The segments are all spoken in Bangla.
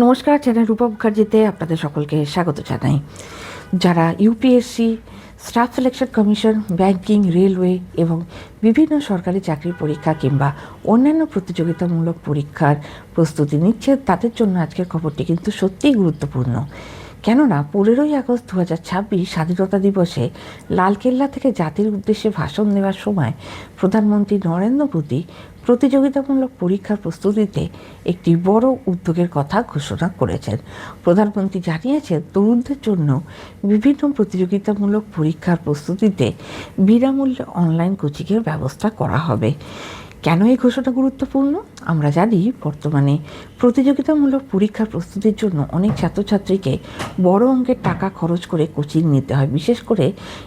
নমস্কার, চ্যানেল রূপা মুখার্জিতে আপনাদের সকলকে স্বাগত জানাই। যারা UPSC, staff selection commission, banking, railway এবং বিভিন্ন সরকারি চাকরির পরীক্ষা কিংবা অন্যান্য প্রতিযোগিতামূলক পরীক্ষার প্রস্তুতি নিচ্ছে, তাদের জন্য আজকের খবরটি কিন্তু সত্যিই গুরুত্বপূর্ণ। কেননা 15ই আগস্ট 2026 স্বাধীনতা দিবসে লালকেল্লা থেকে জাতির উদ্দেশ্যে ভাষণ দেওয়ার সময় প্রধানমন্ত্রী নরেন্দ্র মোদী প্রতিযোগিতামূলক পরীক্ষার প্রস্তুতিতে একটি বড় উদ্যোগের কথা ঘোষণা করেছেন। প্রধানমন্ত্রী জানিয়েছেন, তরুণদের জন্য বিভিন্ন প্রতিযোগিতামূলক পরীক্ষার প্রস্তুতিতে বিনামূল্যে অনলাইন কোচিংয়ের ব্যবস্থা করা হবে। কেন এই ঘোষণা গুরুত্বপূর্ণ? আমরা জানি বর্তমানে প্রতিযোগিতামূলক পরীক্ষার প্রস্তুতির জন্য অনেক ছাত্রছাত্রীকে বড় অঙ্কের টাকা খরচ করে কোচিং নিতে হয়। বিশেষ করে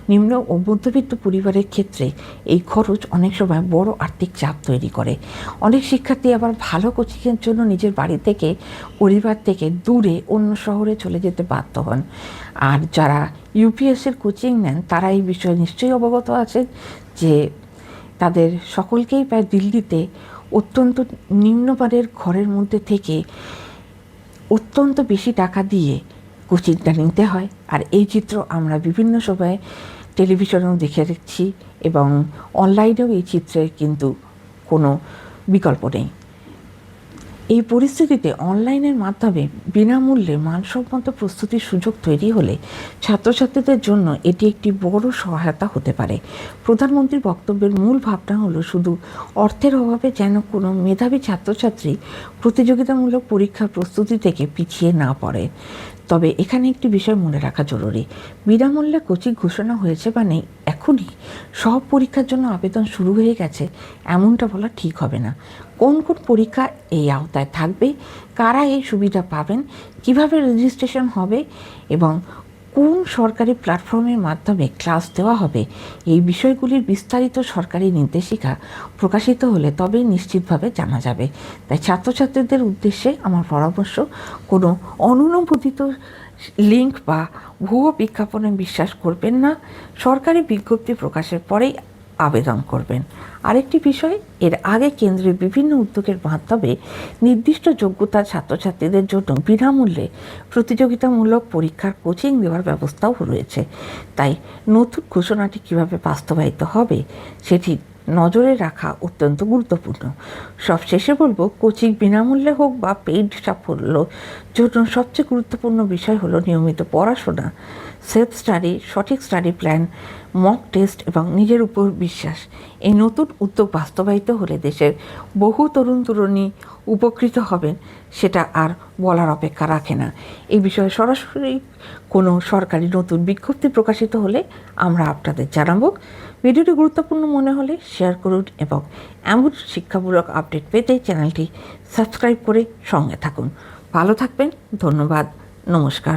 নিম্ন ও মধ্যবিত্ত পরিবারের ক্ষেত্রে এই খরচ অনেক সময় বড় আর্থিক চাপ তৈরি করে। অনেক শিক্ষার্থী আবার ভালো কোচিংয়ের জন্য নিজের বাড়ি থেকে, পরিবার থেকে দূরে অন্য শহরে চলে যেতে বাধ্য হন। আর যারা ইউপিএসসির কোচিং নেন তারা এই বিষয়ে নিশ্চয়ই অবগত আছেন যে তাদের সকলকেই প্রায় দিল্লিতে অত্যন্ত নিম্নমানের ঘরের মধ্যে থেকে অত্যন্ত বেশি টাকা দিয়ে কোচিংটা নিতে হয়। আর এই চিত্র আমরা বিভিন্ন সময়ে টেলিভিশনেও দেখছি এবং অনলাইনেও এই চিত্রের কিন্তু কোনো বিকল্প নেই। এই পরিস্থিতিতে অনলাইনের মাধ্যমে বিনামূল্যে মানসম্মত প্রস্তুতির সুযোগ তৈরি হলে ছাত্রছাত্রীদের জন্য এটি একটি বড় সহায়তা হতে পারে। প্রধানমন্ত্রীর বক্তব্যের মূল ভাবনা হলো শুধু অর্থের অভাবে যেন কোনো মেধাবী ছাত্রছাত্রী প্রতিযোগিতামূলক পরীক্ষার প্রস্তুতি থেকে পিছিয়ে না পড়ে। তবে এখানে একটি বিষয় মনে রাখা জরুরি, বিনামূল্যে কোচিং ঘোষণা হয়েছে মানে এখনই সব পরীক্ষার জন্য আবেদন শুরু হয়ে গেছে এমনটা বলা ঠিক হবে না। কোন কোন পরীক্ষা এই আওতায় থাকবে, কারা এই সুবিধা পাবেন, কিভাবে রেজিস্ট্রেশন হবে এবং কোন সরকারি প্ল্যাটফর্মের মাধ্যমে ক্লাস দেওয়া হবে, এই বিষয়গুলির বিস্তারিত সরকারি নির্দেশিকা প্রকাশিত হলে তবেই নিশ্চিতভাবে জানা যাবে। তাই ছাত্রছাত্রীদের উদ্দেশ্যে আমার পরামর্শ, কোনো অননুমোদিত লিঙ্ক বা ভুয়ো বিজ্ঞাপনে বিশ্বাস করবেন না। সরকারি বিজ্ঞপ্তি প্রকাশের পরেই আবেদন করবেন। আরেকটি বিষয়, এর আগে কেন্দ্রের বিভিন্ন উদ্যোগের মাধ্যমে নির্দিষ্ট যোগ্যতার ছাত্রছাত্রীদের জন্য বিনামূল্যে প্রতিযোগিতামূলক পরীক্ষার কোচিং দেওয়ার ব্যবস্থাও রয়েছে। তাই নতুন ঘোষণাটি কীভাবে বাস্তবায়িত হবে সেটি নজরে রাখা অত্যন্ত গুরুত্বপূর্ণ। সবশেষে বলবো, কোচিং বিনামূল্যে হোক বা পেইড সাফল্য জন্য সবচেয়ে গুরুত্বপূর্ণ বিষয় হলো নিয়মিত পড়াশোনা, সেলফ স্টাডি, সঠিক স্টাডি প্ল্যান, মক টেস্ট এবং নিজের উপর বিশ্বাস। এই নতুন উদ্যোগ বাস্তবায়িত হলে দেশের বহু তরুণ তরুণী উপকৃত হবেন, সেটা আর বলার অপেক্ষা রাখে না। এই বিষয়ে সরাসরি কোনো সরকারি নতুন বিজ্ঞপ্তি প্রকাশিত হলে আমরা আপনাদের জানাবো। ভিডিওটি গুরুত্বপূর্ণ মনে হলে শেয়ার করুন এবং এমন শিক্ষামূলক আপডেট পেতে চ্যানেলটি সাবস্ক্রাইব করে সঙ্গে থাকুন। ভালো থাকবেন। ধন্যবাদ। নমস্কার।